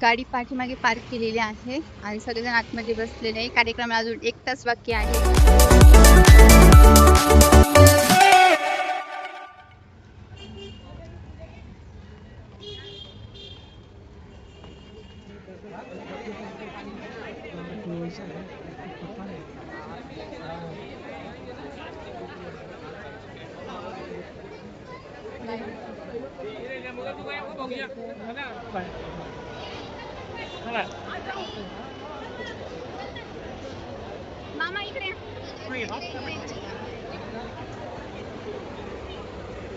गाडी पाठीमागे पार्क केलेली आहे आणि सगळेजण आतमध्ये बसलेले आहे. कार्यक्रम अजून 1 तास बाकी आहे. मामा इकडे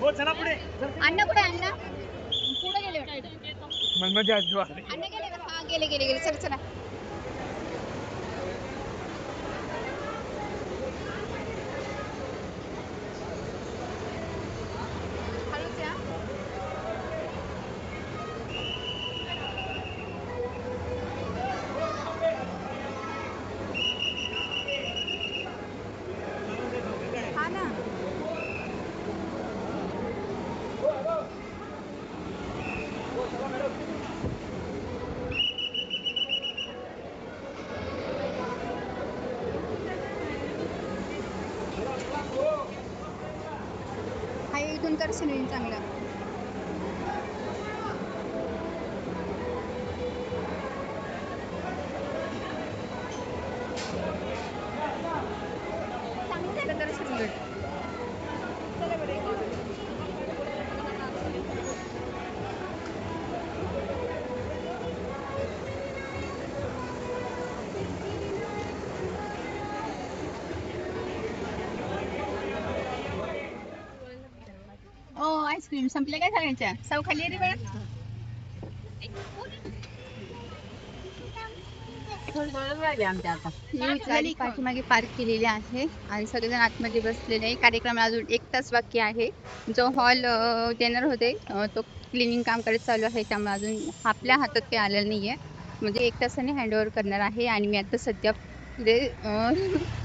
हो चला पुढे अण्णा कुठे अण्णा पुढे गेले मग अण्णा गेले का हा गेले गेले गेले चला चला हळूच या. हा ना हा इथून दर्शन होईल चांगलं. चांगलं झालं दर्शन उलट. चला बरं ओ आईस्क्रीम संपले काय सगळ्यांच्या साव खाली रे बाळा. गाडी पाठीमागे पार्क केलेली आहे आणि सगळेजण आतमध्ये बसलेले आहे. कार्यक्रम अजून 1 तास बाकी आहे. जो हॉल देणार होते तो क्लिनिंग काम करत चालू आहे, त्यामुळे अजून आपल्या हातात काही आलेलं नाहीये. म्हणजे 1 तासाने हँडओव्हर करणार आहे. आणि मी आता सध्या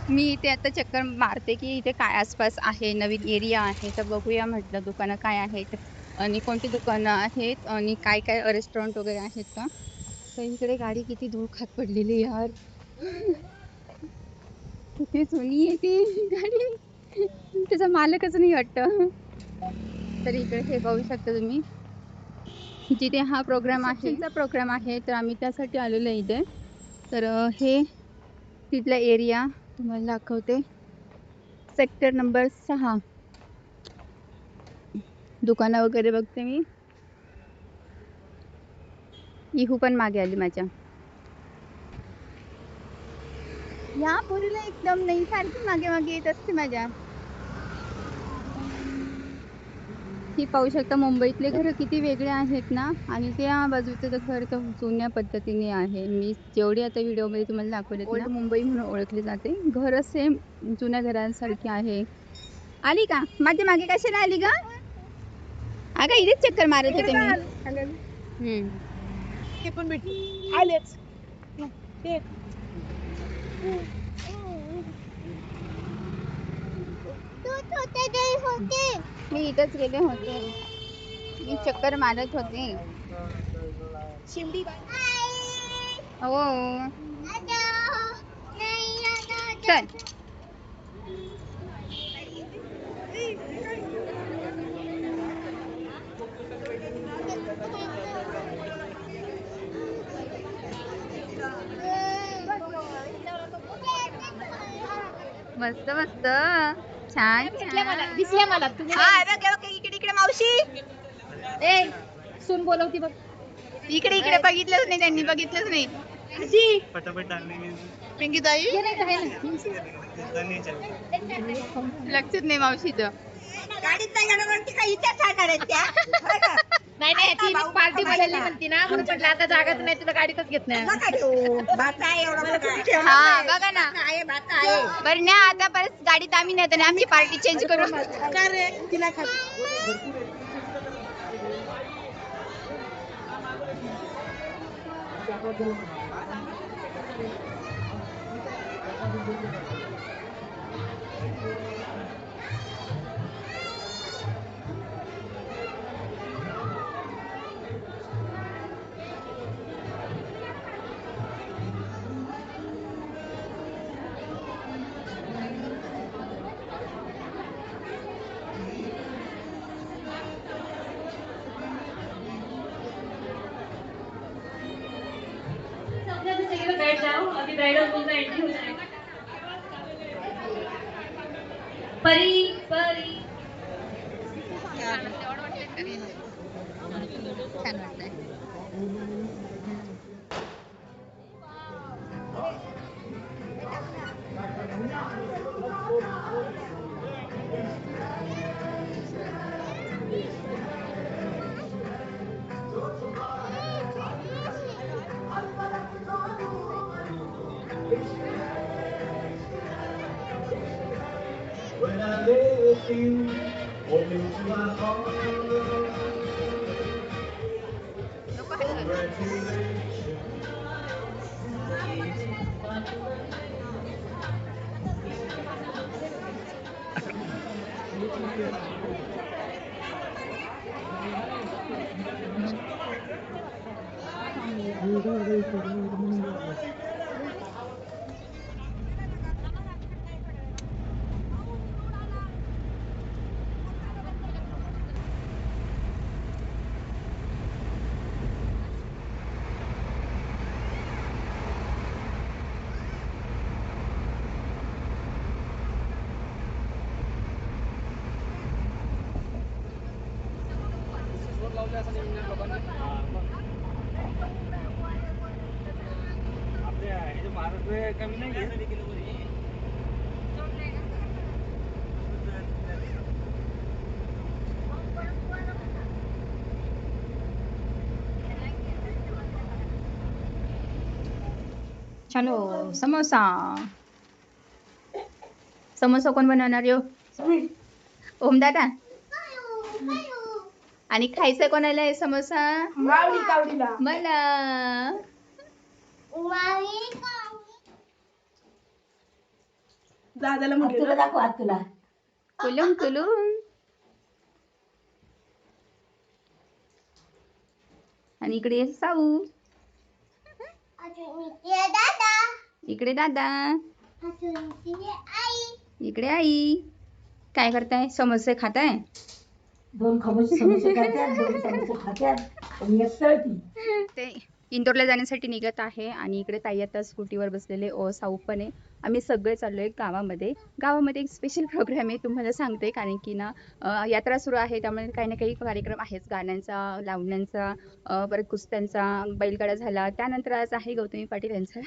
मी इथे आता चक्कर मारते की इथे काय आसपास आहे, नवीन एरिया आहे तर बघूया म्हटलं दुकानं काय आहेत आणि कोणती दुकानं आहेत आणि काय काय रेस्टॉरंट वगैरे आहेत का. तर इकडे गाडी किती धूळ खात पडलेली यार. किती जुनी आहे ती गाडी, त्याचा मालकच नाही वाटतं. तर इकडे हे बघू शकता तुम्ही, जिथे हा प्रोग्राम आहे तर आम्ही त्यासाठी आलेलो आहे इथे. तर हे तिथला एरिया तुम्हाला दाखवते. सेक्टर नंबर 6 दुकानं वगैरे बघते मी. इहू पण मागे आली माझ्या. या पोरीला एकदम नाही सारखी मागे मागे येत असते माझ्या. ही पाहू शकता मुंबईतले घर किती वेगळे आहेत ना. आणि त्या बाजूचं घर तर जुन्या पद्धतीने आहे. मी जेवढे आता व्हिडिओमध्ये तुम्हाला दाखवलेत ना, ओल्ड मुंबई म्हणून ओळखले जाते. घर सेम जुन्या घरांसारखी आहे. आली का माझ्या मागे कशाला आली का. अगं इथेच चक्कर मारत होते मी. पण भेटली आलेच मी इथंच गेले होते, मी चक्कर मारत होते. शिमडी हो चल. मस्त मस्त छान दिसल्या मला इकडे इकडे मावशी ए सून बोलवती बघ. इकडे इकडे बघितलंच नाही त्यांनी, बघितलंच नाही. आजी फटाफट पिंकी ताई लक्षच नाही मावशीचं. नाही नाही ती पार्टी बदलली म्हणती ना, म्हणून म्हटलं आता जागाच नाही तुला गाडीतच घेत नाही. हा बघा ना बरं ना, आता परत गाडीत आम्ही नाही तर आमची पार्टी चेंज करू. आपली ब्राइडल मुलगा एंट्री होत आहे. परी परी छान वाटतंय. When I lay with you, hold into my heart. नको हलू. कमी नाही चलो समोसा. समोसा कोण बनवणार यो? ओम दादा. आणि खायचं कोणाला आहे समोसा? मला. दादाला तुला दाखव हात तुला. कुलुम कुलुम. आणि इकडे साऊ. इकडे दादा. इकडे आई. काय करताय? समोसे खाताय? दोन खमोशी समोसे करतात, दोन समोसे खात्यात आणि एक तळती. ते इंदोरला जाण्यासाठी निघत आहे आणि इकडे ताई आता स्कूटीवर बसलेले साऊ पण आहे. आम्ही सगळे चाललोय गावामध्ये. गावामध्ये एक स्पेशल प्रोग्राम आहे तुम्हाला सांगते, कारण की ना यात्रा सुरू आहे, त्यामुळे काही ना काही कार्यक्रम आहेच. गाण्यांचा, लावण्यांचा, परत कुस्त्यांचा, बैलगाडा झाला. त्यानंतर आज आहे गौतमी पाटील यांचा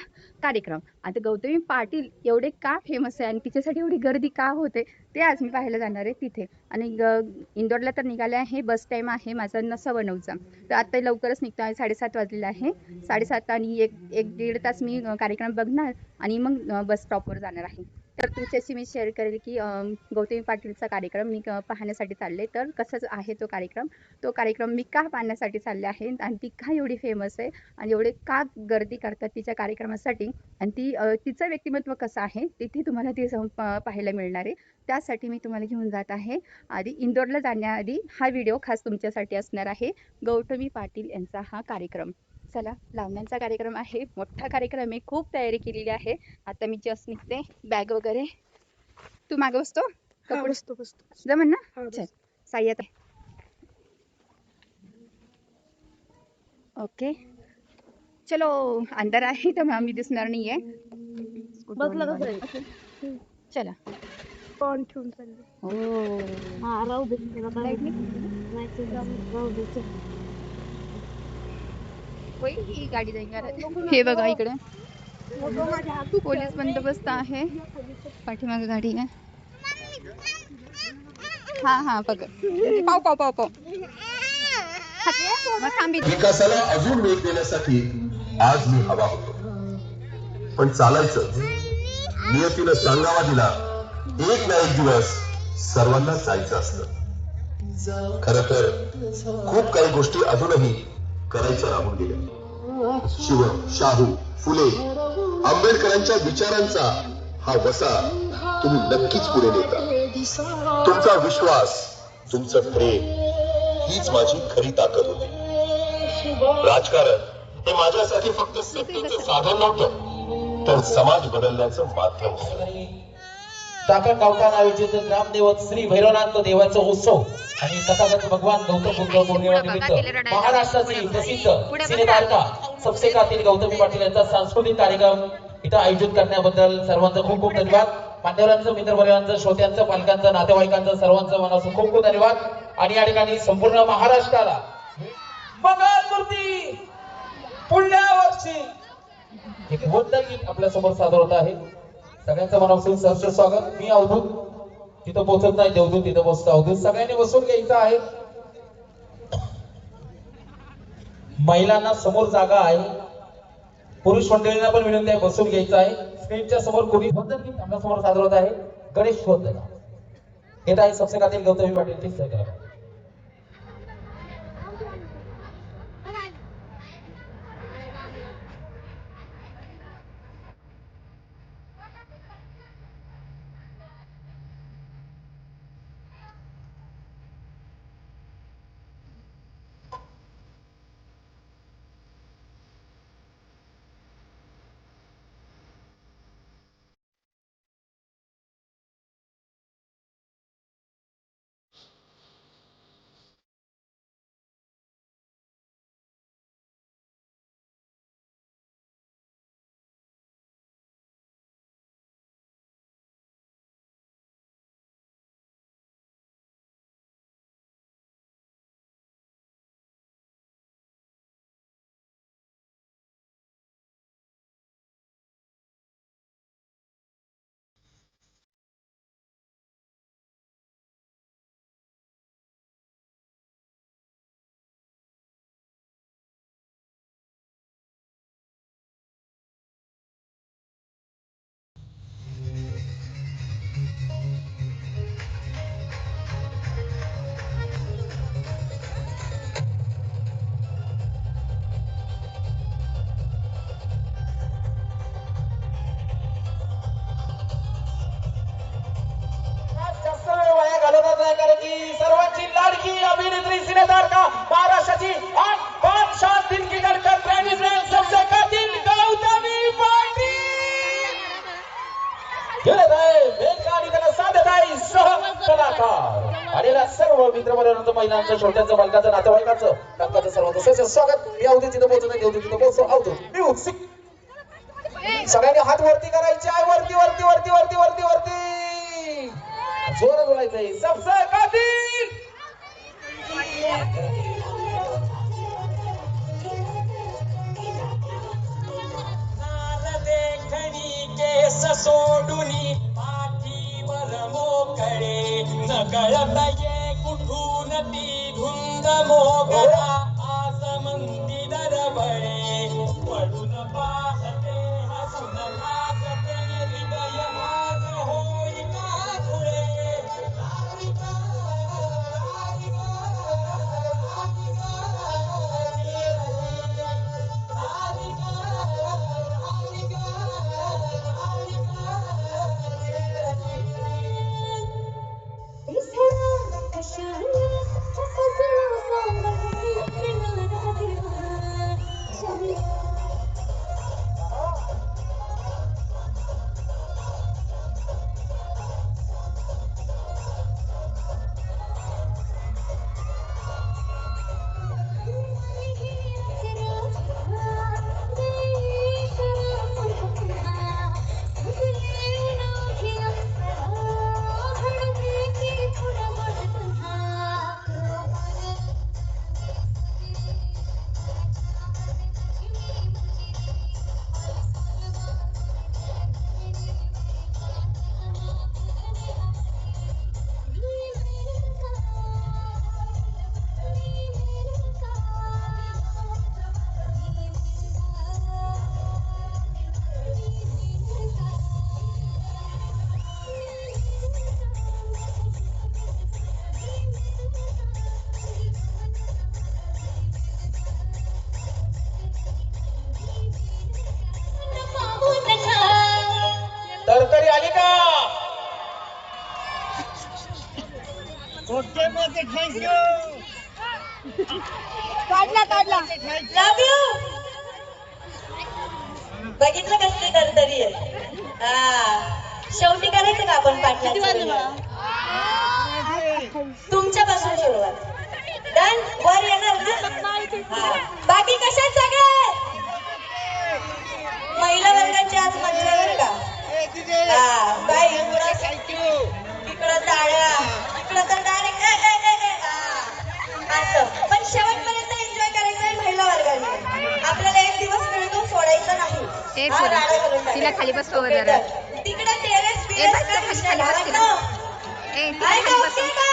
कार्यक्रम. आता गौतमी पाटील एवढे का फेमस आहे आणि तिच्यासाठी एवढी गर्दी का होते ते आज मी पाहायला जाणार आहे तिथे. आणि इंदोरला तर निघाले आहे. बस टाईम आहे माझा 9:15चा. तर आता लवकरच निघतो आहे. 7:30 वाजलेला आहे. 7:30 आणि एक दीड तास मी कार्यक्रम बघणार आणि मग बस स्टॉपवर जाणार आहे. तर तुमच्याशी मी शेअर करेल की गौतमी पाटीलचा कार्यक्रम मी पाहण्यासाठी चालले. तर कसं आहे तो कार्यक्रम मी का पाहण्यासाठी चालले आहे आणि ती का एवढी फेमस आहे आणि एवढे का गर्दी करतात तिच्या कार्यक्रमासाठी आणि तिचं व्यक्तिमत्व कसं आहे तिथे तुम्हाला ते पाहायला मिळणार आहे. त्यासाठी मी तुम्हाला घेऊन जात आहे. आधी इंदोरला जाण्याआधी हा व्हिडिओ खास तुमच्यासाठी असणार आहे. गौतमी पाटील यांचा हा कार्यक्रम. चला, लावण्यांचा कार्यक्रम आहे, मोठा कार्यक्रम आहे, खूप तयारी केलेली आहे. आता मी जस्ट निघते, बॅग वगैरे. तू मागे बसतो? जमन ना? चल, साई आता. ओके, चलो. अंदर आहे तर आम्ही दिसणार नाहीये. चला. कोण ठेवून चालले? हो, हा राहू दे. लाईट नाही. राहू दे. होय, ही गाडी जाईल. हे बघा इकडे पोलीस बंदोबस्त आहे. पाठीमागे गाडी आहे. हा पकड. पाव. विकासाला अजून वेग देण्यासाठी आज मी हवा होतो, पण चालायचं. नियतीनं सांगावा दिला, एक ना एक दिवस सर्वांना जायचं असतं. खर तर खूप काही गोष्टी अजूनही करायच्या राहून गेल्या. शिव, शाहू, फुले, आंबेडकरांच्या विचारांचा हा वसा तुम्ही नक्कीच पुढे नेता. तुमचा विश्वास, तुमचं प्रेम हीच माझी खरी ताकद होती. राजकारण हे माझ्यासाठी फक्त सत्तेचं साधन नव्हतं, तर समाज बदलण्याचं माध्यम होतं. टाका गावठाण आयोजित ग्रामदेवत श्री भैरवनाथ देवाचा उत्सव आणि तथागत भगवान गौतम बुद्ध पौर्णिमेनिमित्त महाराष्ट्राची प्रसिद्ध सिनेतारका सबसे कातील गौतमी पाटील यांचा सांस्कृतिक कार्यक्रम इथं आयोजित करण्याबद्दल सर्वांचं खूप खूप धन्यवाद. मान्यवरांचं, मित्रपरिवारांचं, श्रोत्यांचं, पालकांचं, नातेवाईकांचं, सर्वांचं मनापासून खूप खूप धन्यवाद. आणि या ठिकाणी संपूर्ण महाराष्ट्राला मंगळमूर्ती पुढल्या वर्षी एक वंदनगीत आपल्या समोर सादर होत आहे. सगळ्यांचं मनापासून सहर्ष स्वागत. मी अवधूत, तिथं पोहोचत नाही देवदूत, तिथं पोहोचतो अवधूत. सगळ्यांनी बसून घ्यायचं आहे. महिलांना समोर जागा आहे, पुरुष मंडळींना पण विनंती आहे बसून घ्यायचं आहे. स्क्रीनच्या समोर कोणी वंदनगीत आपल्या समोर सादर होत आहे. गणेश वंदना येत आहे सबसे कातील गौतमी पाटीलची सहकार्य. जास्त वेळ वाया घालवणार नाही, कारण की सर्वांची लाडकी अभिनेत्री सिनेतारका महाराष्ट्राची आठ बादशाह दिल धडकन प्रेमी सबसे कातिल गौतमी पाटील खेळत आहे. वेगळा आणि त्याला साधत आहे सह कलाकार आणि या सर्व मित्रपरिवारांचं, महिलांचं, श्रोत्यांचं, बालकांचं, नातेवाईकांचं, काकाचं सर्वांचं सहर्ष स्वागत. मी अवधूत तिथं पोहोचत नाही, देवदूत तिथं पोहोचतो अवधूत म्युझिक. सगळ्यांनी हात वरती करायचे आहे, वरती वरती वरती वरती वरती वरती जोर बोलायचंय. सबसे कातिल देखणी केस सोडुनी पाठीवर मोकळे नकळत ये कुठून ती धुंद मोगरा आज म्हणती दरबळे पडून पाहते हसून लागते हृदय माझ होई का खुळे तरतरी आली का? काढला बघितलं कसली तरतरी आहे. शेवटी करायचं का आपण पाटला तुमच्यापासून सुरुवात. डन वर येणार ना. बाकी कशात सगळे महिला वर्गाचे आज मंच ए हा, पोरी, राडा करून टाका. तिला खाली बसव ओके, जरा. तर तिकडे टेरेस ए बिरेस बस काय खाली विषय खाली बस नाही, तिला. ऐका. ए तिला ऐका, खाली बस. ओके का?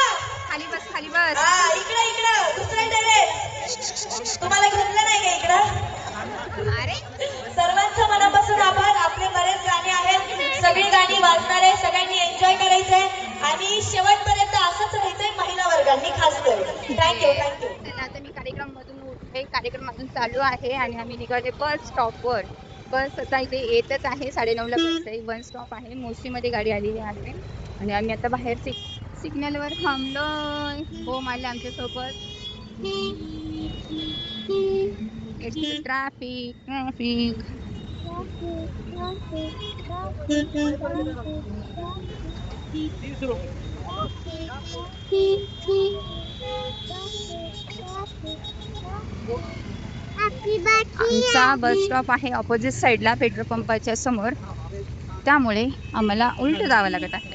खाली बस खाली बस. हा, इकडं दुसरं टेरेस. तुम्हाला घेतलं नाही का इकडं? अरे सर्वांचं मनापासून आभार. आपले बरेच गाणी आहेत, सगळी गाणी वाजणार आहे, सगळ्यांनी एन्जॉय करायचंय आणि शेवटपर्यंत असंच राहायचंय महिला वर्गांनी खास करून. Thank you thank you. चला, आता मी कार्यक्रमामधून उठले, कार्यक्रम अजून चालू आहे आणि आम्ही निघाले बस स्टॉपवर. बस आता इथे येतच आहे, 9:30ला बस आहे. वन स्टॉप आहे, मोशीमध्ये गाडी आलेली आहे आणि आम्ही आता बाहेर सिग्नलवर थांबलोय. हो मारले आमच्यासोबत. It's traffic traffic. आमचा बस स्टॉप आहे ऑपोजिट साईडला पेट्रोल पंपाच्या समोर, त्यामुळे आम्हाला उलट जावं लागत आहे.